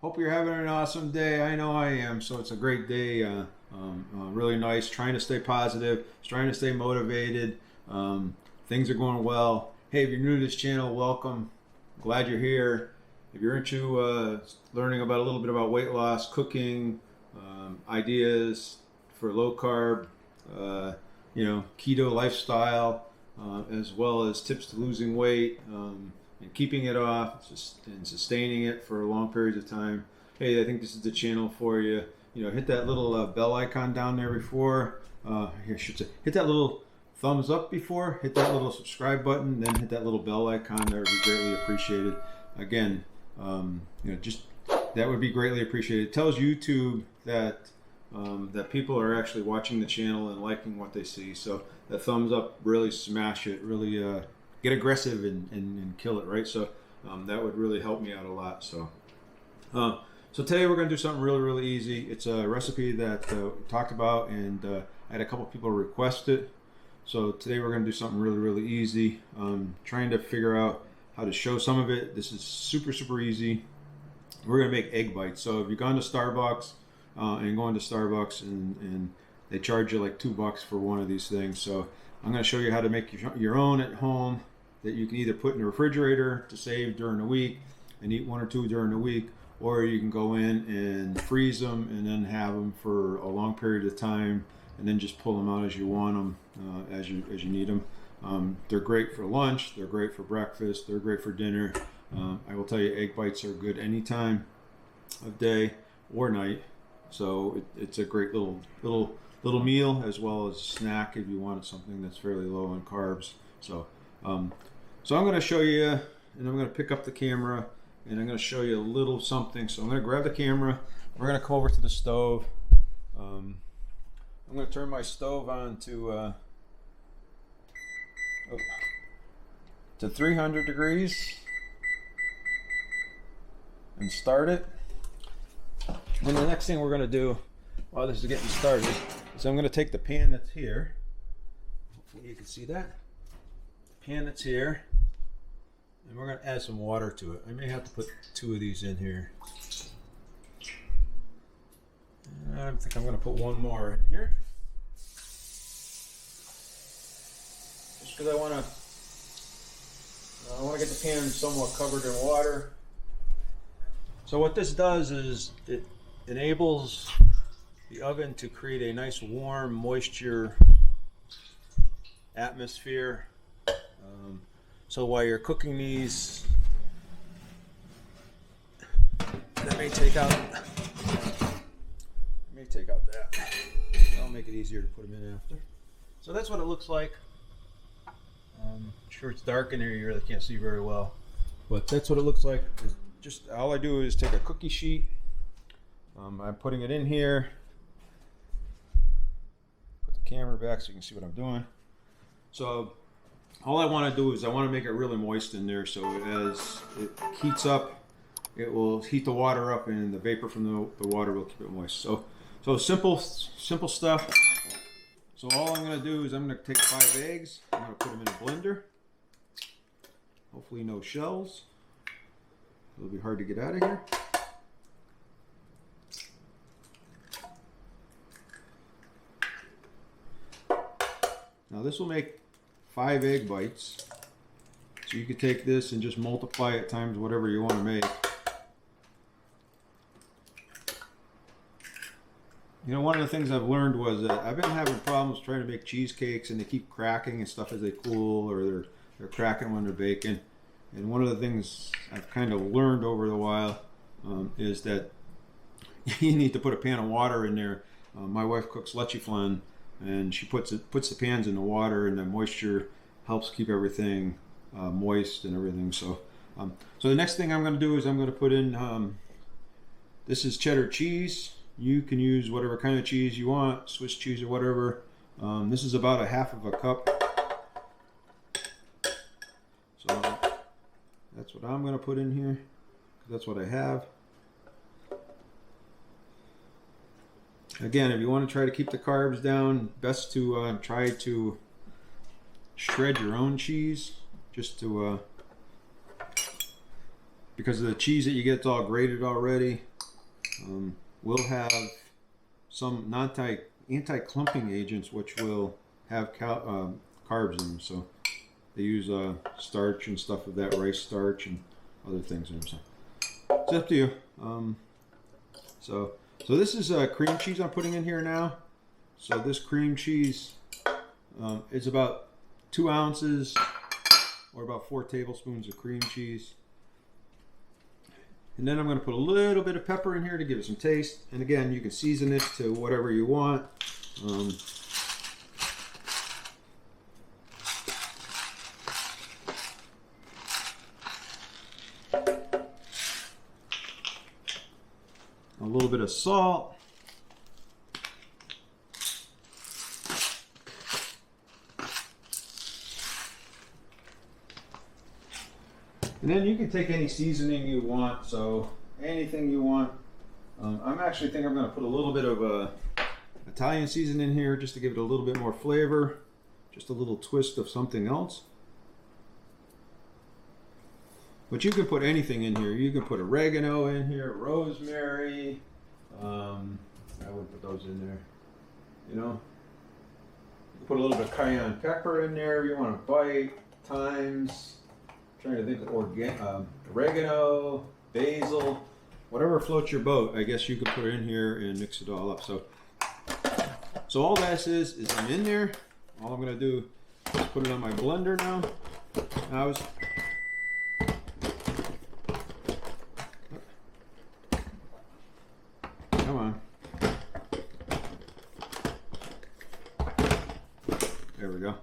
Hope you're having an awesome day. I know I am. So it's a great day. Really nice. Trying to stay positive. Trying to stay motivated. Things are going well. Hey, if you're new to this channel, welcome. Glad you're here. If you're into learning about a little bit about weight loss, cooking, ideas for low carb, keto lifestyle, as well as tips to losing weight and keeping it off, and sustaining it for long periods of time. Hey, I think this is the channel for you. Hit that little bell icon down there before. Here, I should say, hit that little thumbs up before. Hit that little subscribe button, then hit that little bell icon. That would be greatly appreciated. Again, just that would be greatly appreciated. It tells YouTube that that people are actually watching the channel and liking what they see. So the thumbs up, really smash it, really get aggressive and kill it, right? So that would really help me out a lot. So today we're going to do something really, really easy. It's a recipe that we talked about, and I had a couple people request it. So today we're going to do something really, really easy. Trying to figure out how to show some of it. This is super, super easy. We're going to make egg bites. So if you've gone to Starbucks and going to Starbucks and they charge you like $2 for one of these things. So I'm going to show you how to make your own at home that you can either put in the refrigerator to save during the week and eat one or two during the week, or you can go in and freeze them and then have them for a long period of time and then just pull them out as you want them, as you need them. They're great for lunch, they're great for breakfast, they're great for dinner. I will tell you, egg bites are good any time of day or night. So it's a great little meal, as well as a snack if you wanted something that's fairly low in carbs. So I'm going to show you, and I'm going to pick up the camera, and I'm going to show you a little something. So I'm going to grab the camera. We're going to come over to the stove. I'm going to turn my stove on to 300 degrees and start it. And the next thing we're going to do while this is getting started is I'm going to take the pan that's here. Hopefully you can see that. The pan that's here. And we're going to add some water to it. I may have to put 2 of these in here. I think I'm going to put 1 more in here. Just because I want to get the pan somewhat covered in water. So what this does is it enables the oven to create a nice warm moisture atmosphere. So while you're cooking these, that may take out that. That'll make it easier to put them in after. So that's what it looks like. I'm sure it's dark in here, you really can't see very well, but that's what it looks like. Just all I do is take a cookie sheet. I'm putting it in here. Put the camera back so you can see what I'm doing. So all I want to do is I want to make it really moist in there, so as it heats up, it will heat the water up, and the vapor from the water will keep it moist. So simple stuff. So all I'm going to do is I'm going to take 5 eggs. I'm going to put them in a blender. Hopefully no shells. It'll be hard to get out of here. Now this will make 5 egg bites. So you could take this and just multiply it times whatever you want to make. One of the things I've learned was that I've been having problems trying to make cheesecakes, and they keep cracking and stuff as they cool, or they're cracking when they're baking. And one of the things I've kind of learned over the while is that you need to put a pan of water in there. My wife cooks leche flan, and she puts the pans in the water, and the moisture helps keep everything moist and everything. So the next thing I'm going to do is I'm going to put in, this is cheddar cheese. You can use whatever kind of cheese you want, Swiss cheese or whatever. This is about 1/2 cup. So that's what I'm going to put in here, because that's what I have. Again, if you want to try to keep the carbs down, best to try to shred your own cheese, just to because of the cheese that you get, it's all grated already. will have some anti-clumping agents which will have carbs in them. So they use starch and stuff of that, rice starch and other things in them. So it's up to you. So this is cream cheese I'm putting in here now. So this cream cheese is about 2 ounces or about 4 tablespoons of cream cheese. And then I'm going to put a little bit of pepper in here to give it some taste. And again, you can season it to whatever you want. A little bit of salt. And then you can take any seasoning you want, so anything you want. I'm actually think I'm going to put a little bit of Italian seasoning in here just to give it a little bit more flavor, just a little twist of something else. But you can put anything in here. You can put oregano in here, rosemary. I would put those in there. You know, you put a little bit of cayenne pepper in there if you want to bite. Thymes. Trying to think of oregano, basil, whatever floats your boat. I guess you could put it in here and mix it all up. So all that is I'm in there. All I'm going to do is put it on my blender now. Come on. There we go.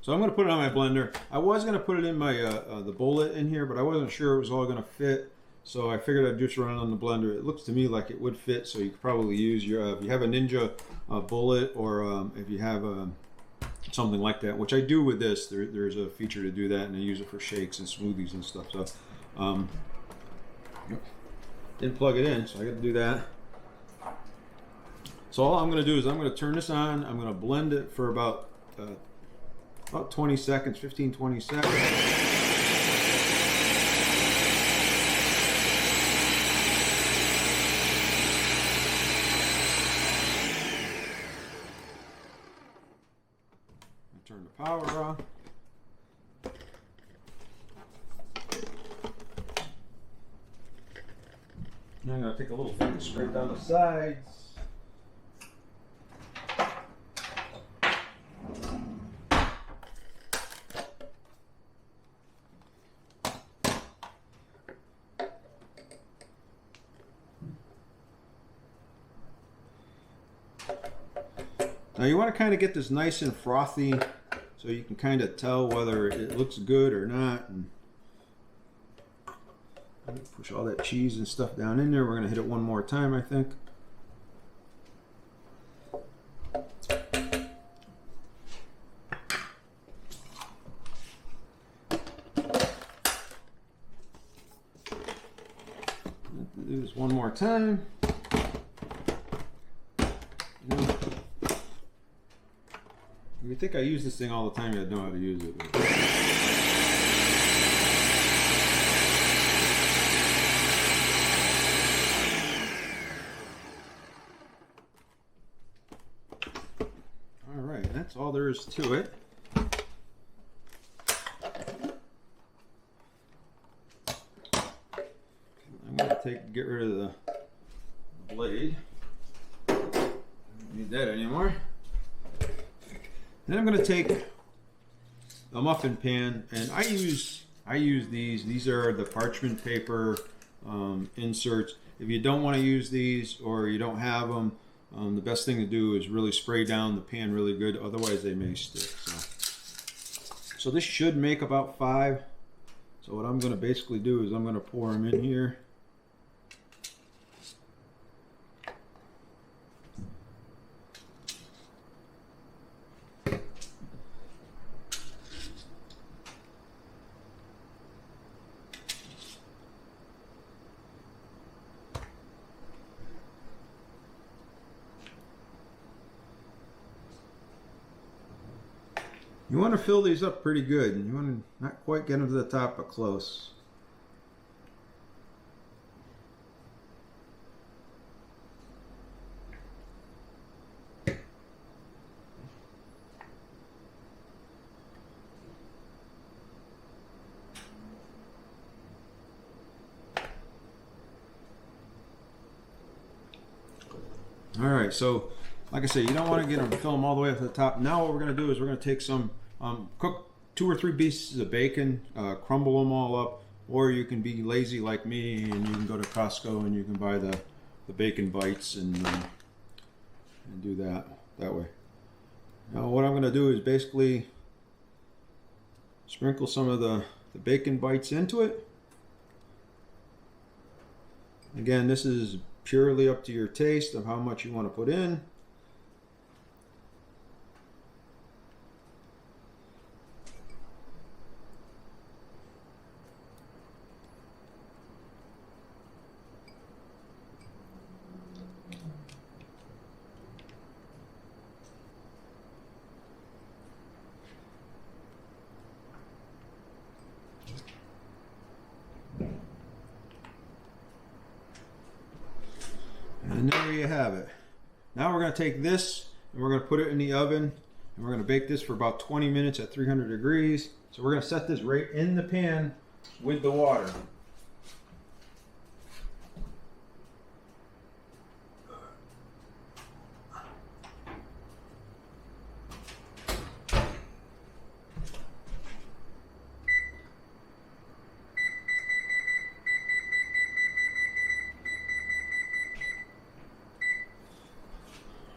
So I'm going to put it on my blender. I was going to put it in my the bullet in here, but I wasn't sure it was all going to fit. So I figured I'd just run it on the blender. It looks to me like it would fit, so you could probably use your, if you have a Ninja bullet, or if you have something like that, which I do with this. There's a feature to do that, and I use it for shakes and smoothies and stuff. So didn't plug it in, so I got to do that. So all I'm going to do is I'm going to turn this on. I'm going to blend it for about 20 seconds, 15-20 seconds. Turn the power off. Now I'm going to take a little thing straight down the sides. Now you want to kind of get this nice and frothy so you can kind of tell whether it looks good or not. And push all that cheese and stuff down in there. We're going to hit it one more time, I think. Do this one more time. You think I use this thing all the time, I know how to use it. Alright, that's all there is to it. I'm going to get rid of the blade. I don't need that anymore. Then I'm going to take a muffin pan, and I use these. These are the parchment paper inserts. If you don't want to use these, or you don't have them, the best thing to do is really spray down the pan really good. Otherwise, they may stick. So this should make about 5. So what I'm going to basically do is I'm going to pour them in here. You want to fill these up pretty good, and you want to not quite get them to the top, but close. All right, so like I said, you don't want to fill them all the way up to the top. Now what we're going to do is we're going to take some, cook 2 or 3 pieces of bacon, crumble them all up, or you can be lazy like me and you can go to Costco and you can buy the bacon bites and do that way. Now what I'm going to do is basically sprinkle some of the bacon bites into it. Again, this is purely up to your taste of how much you want to put in. And there you have it. Now we're going to take this and we're going to put it in the oven and we're going to bake this for about 20 minutes at 300 degrees. So we're going to set this right in the pan with the water.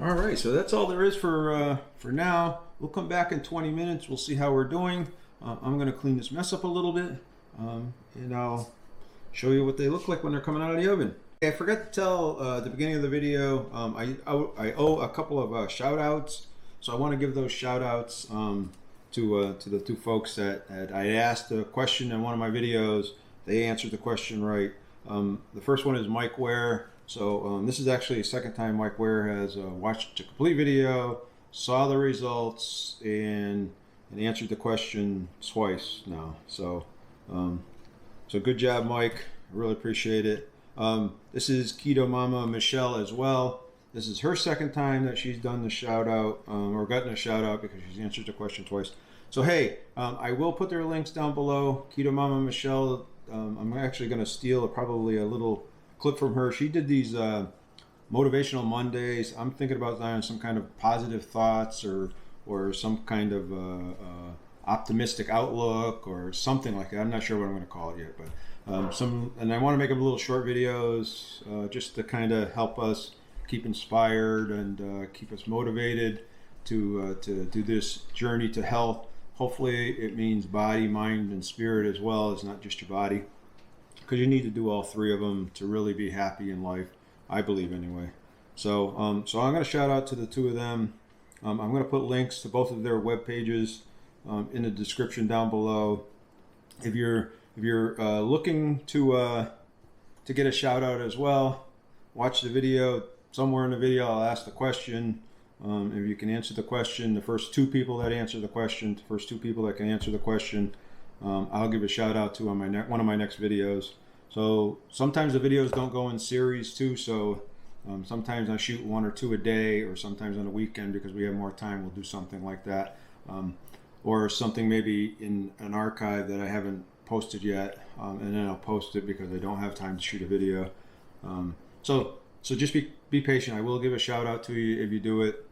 All right, so that's all there is for now. We'll come back in 20 minutes. We'll see how we're doing. I'm going to clean this mess up a little bit, and I'll show you what they look like when they're coming out of the oven. I forgot to tell at the beginning of the video, I owe a couple of shout outs, so I want to give those shout outs to the 2 folks that I asked a question in one of my videos. They answered the question right. The first one is Mike Ware. So this is actually a second time Mike Ware has watched the complete video, saw the results, and answered the question twice now. So so good job, Mike. I really appreciate it. This is Keto Mama Michelle as well. This is her second time that she's done the shout out or gotten a shout out because she's answered the question twice. So hey, I will put their links down below. Keto Mama Michelle, I'm actually going to steal probably a little clip from her. She did these motivational Mondays. I'm thinking about doing some kind of positive thoughts or some kind of optimistic outlook or something like that. I'm not sure what I'm going to call it yet, but and I want to make them little short videos just to kind of help us keep inspired and keep us motivated to do this journey to health. Hopefully it means body, mind, and spirit as well as not just your body, because you need to do all 3 of them to really be happy in life, I believe anyway. So so I'm going to shout out to the 2 of them. I'm going to put links to both of their web pages in the description down below. If you're looking to get a shout out as well, watch the video. Somewhere in the video I'll ask the question. If you can answer the question, the first 2 people that answer the question, the first 2 people that can answer the question, I'll give a shout out to on one of my next videos. So sometimes the videos don't go in series too, so sometimes I shoot 1 or 2 a day, or sometimes on a weekend because we have more time we'll do something like that, or something maybe in an archive that I haven't posted yet, and then I'll post it because I don't have time to shoot a video. So just be patient. I will give a shout out to you if you do it.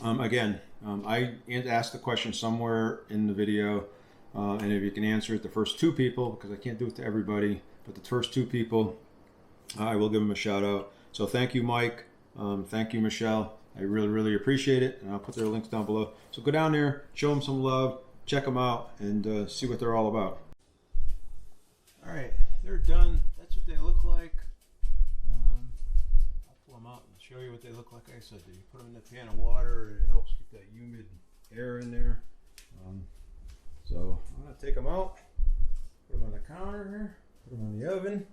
Again, I asked the question somewhere in the video, and if you can answer it, the first 2 people, because I can't do it to everybody, but the first 2 people, I will give them a shout out. So thank you, Mike. Thank you, Michelle. I really, really appreciate it, and I'll put their links down below. So go down there, show them some love, check them out, and see what they're all about. All right, they're done. That's what they look like. I'll pull them out and show you what they look like. I said, you put them in the pan of water, and it helps keep that humid air in there. So I'm going to take them out, put them on the counter here, put them in the oven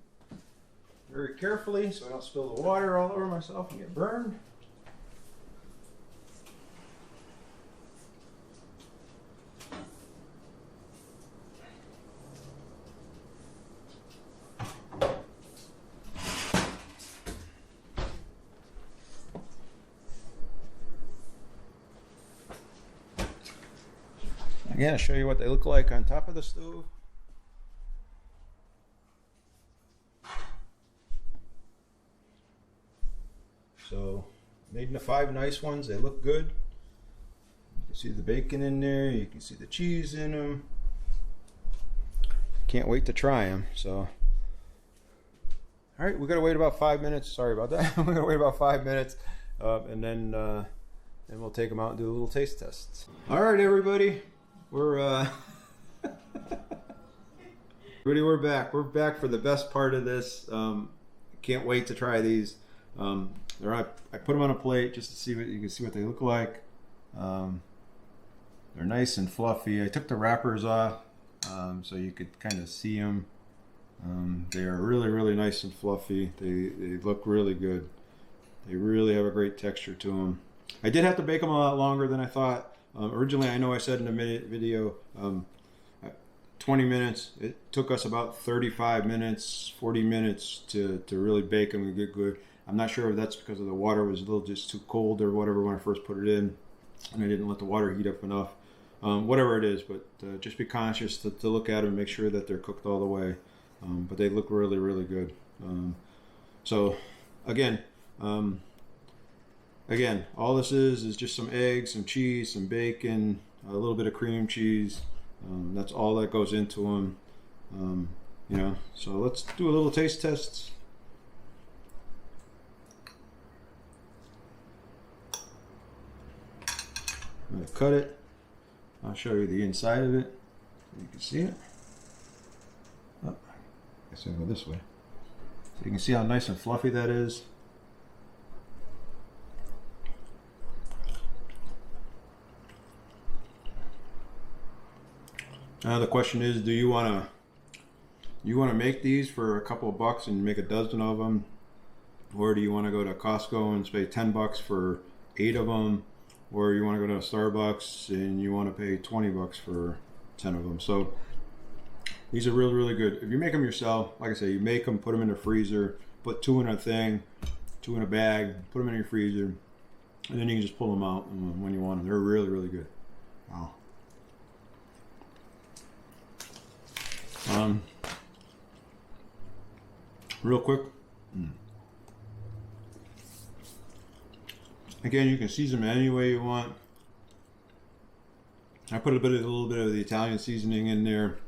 very carefully so I don't spill the water all over myself and get burned. Again, I'll show you what they look like on top of the stove. So made the 5 nice ones. They look good. You can see the bacon in there. You can see the cheese in them. Can't wait to try them. So, all right, we gotta wait about 5 minutes. Sorry about that. We're gonna wait about 5 minutes, and then we'll take them out and do a little taste tests. All right, everybody, we're we're back. We're back for the best part of this. Can't wait to try these. I put them on a plate just to see what you can see what they look like. They're nice and fluffy. I took the wrappers off so you could kind of see them. They are really, really nice and fluffy. They look really good. They really have a great texture to them. I did have to bake them a lot longer than I thought. Originally, I know I said in the video 20 minutes. It took us about 35 minutes, 40 minutes to really bake them and get good. I'm not sure if that's because of the water was a little just too cold or whatever when I first put it in, and I didn't let the water heat up enough. Whatever it is, but just be conscious to look at them and make sure that they're cooked all the way. But they look really, really good. So again, all this is just some eggs, some cheese, some bacon, a little bit of cream cheese. That's all that goes into them. So let's do a little taste test. I'm going to cut it. I'll show you the inside of it so you can see it. Oh, I guess I'll go this way. So you can see how nice and fluffy that is. Now the question is, do you want to make these for a couple of bucks and make a dozen of them, or do you want to go to Costco and pay $10 for 8 of them? Or you want to go to Starbucks and you want to pay $20 for 10 of them. So these are really, really good. If you make them yourself, like I say, you make them, put them in the freezer, put 2 in a thing, 2 in a bag, put them in your freezer, and then you can just pull them out when you want them. They're really, really good. Wow. Real quick. Again, you can season them any way you want. I put a little bit of the Italian seasoning in there,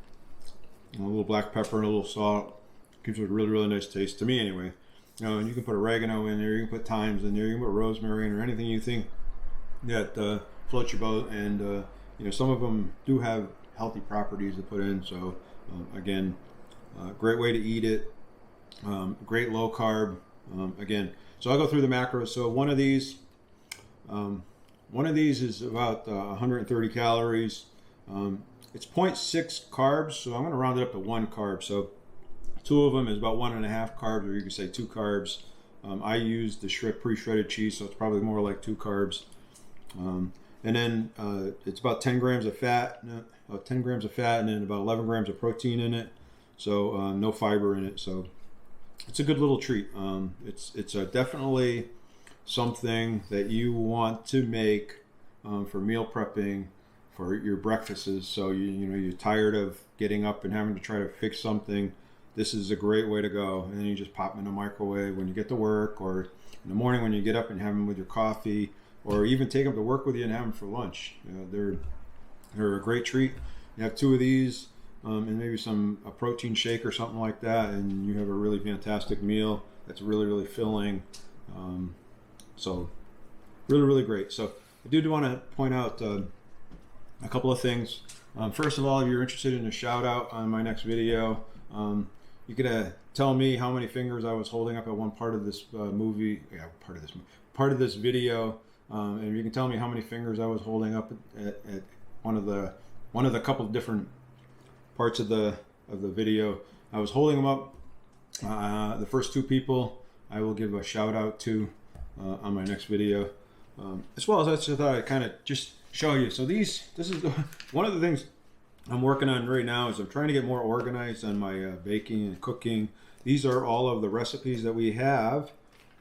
a little black pepper and a little salt. Gives it a really, really nice taste to me, anyway. And you can put oregano in there, you can put thymes in there, you can put rosemary in, or anything you think that floats your boat. And some of them do have healthy properties to put in. So again, great way to eat it. Great low carb. Again, so I'll go through the macros. So one of these is about 130 calories. It's 0.6 carbs, so I'm going to round it up to 1 carb. So 2 of them is about 1.5 carbs, or you could say 2 carbs. I use the pre-shredded cheese, so it's probably more like 2 carbs. And then it's about 10 grams of fat, and then about 11 grams of protein in it. So no fiber in it. So it's a good little treat. It's definitely something that you want to make for meal prepping for your breakfasts. So you're tired of getting up and having to try to fix something. This is a great way to go. And then you just pop them in the microwave when you get to work, or in the morning when you get up and have them with your coffee, or even take them to work with you and have them for lunch. They're a great treat. You have 2 of these and maybe a protein shake or something like that, and you have a really fantastic meal that's really, really filling. So really, really great. So I do want to point out a couple of things. First of all, if you're interested in a shout out on my next video, you could tell me how many fingers I was holding up at one part of this part of this video, and you can tell me how many fingers I was holding up at one of the couple of different parts of the video. I was holding them up. The first 2 people I will give a shout out to on my next video, as well as I just thought I'd kind of just show you. So this is one of the things I'm working on right now. Is I'm trying to get more organized on my baking and cooking. These are all of the recipes that we have.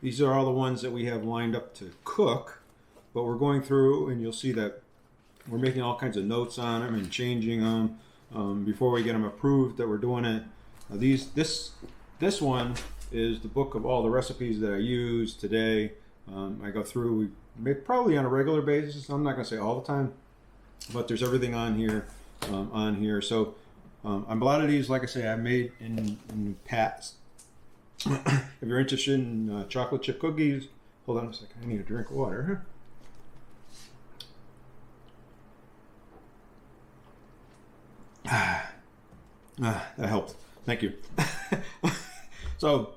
These are all the ones that we have lined up to cook, but we're going through, and you'll see that we're making all kinds of notes on them and changing them before we get them approved that we're doing it. This one is the book of all the recipes that I use today. I go through, we make probably on a regular basis. I'm not going to say all the time, but there's everything on here. So a lot of these, like I say, I made in past. If you're interested in chocolate chip cookies, hold on a second. I need a drink of water. That helped. Thank you. So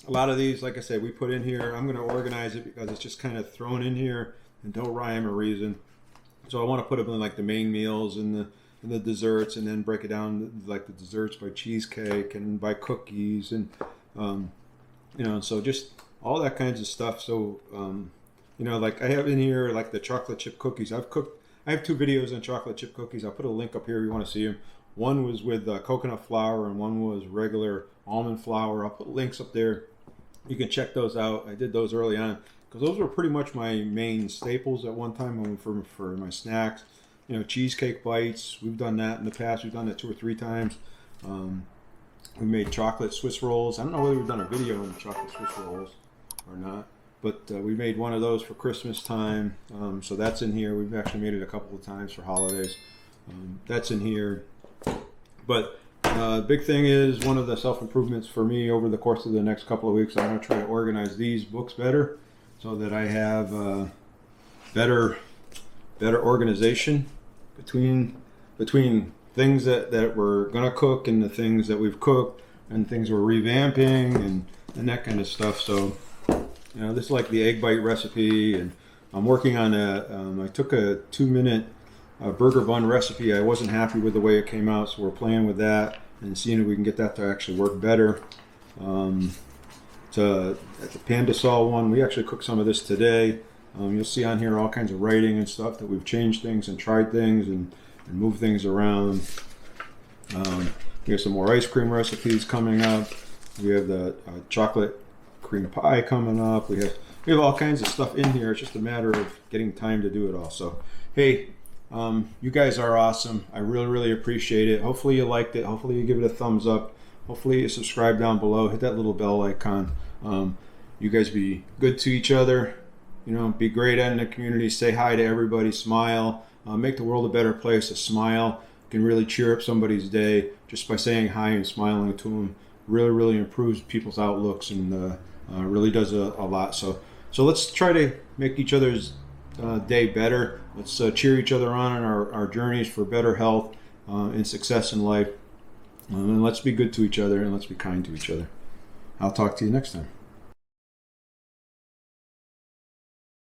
a lot of these, like I said, we put in here. I'm going to organize it because it's just kind of thrown in here and no rhyme or reason. So I want to put them in like the main meals and the desserts, and then break it down like the desserts by cheesecake and by cookies, and so just all that kinds of stuff. So like I have in here like the chocolate chip cookies. I have 2 videos on chocolate chip cookies. I'll put a link up here if you want to see them. One was with coconut flour and one was regular almond flour. I'll put links up there. You can check those out. I did those early on because those were pretty much my main staples at one time for my snacks. Cheesecake bites. We've done that in the past. We've done that 2 or 3 times. We made chocolate Swiss rolls. I don't know whether we've done a video on the chocolate Swiss rolls or not, but we made one of those for Christmas time. So that's in here. We've actually made it a couple of times for holidays. That's in here. But big thing is, one of the self-improvements for me over the course of the next couple of weeks, I'm going to try to organize these books better so that I have better organization between things that we're going to cook and the things that we've cooked and things we're revamping and that kind of stuff. So, this is like the egg bite recipe, and I'm working on I took a 2-minute burger bun recipe. I wasn't happy with the way it came out, so we're playing with that and seeing if we can get that to actually work better. At the Panda Sol one, we actually cooked some of this today. You'll see on here all kinds of writing and stuff that we've changed things and tried things and moved things around. We have some more ice cream recipes coming up. We have the chocolate cream pie coming up. We have all kinds of stuff in here. It's just a matter of getting time to do it all. So, hey, you guys are awesome. I really, really appreciate it. Hopefully you liked it. Hopefully you give it a thumbs up. Hopefully you subscribe down below. Hit that little bell icon. You guys be good to each other. Be great out in the community. Say hi to everybody. Smile. Make the world a better place. A smile can really cheer up somebody's day just by saying hi and smiling to them. Really, really improves people's outlooks and really does a lot. So let's try to make each other's day better. Let's cheer each other on in our journeys for better health and success in life. And let's be good to each other and let's be kind to each other. I'll talk to you next time.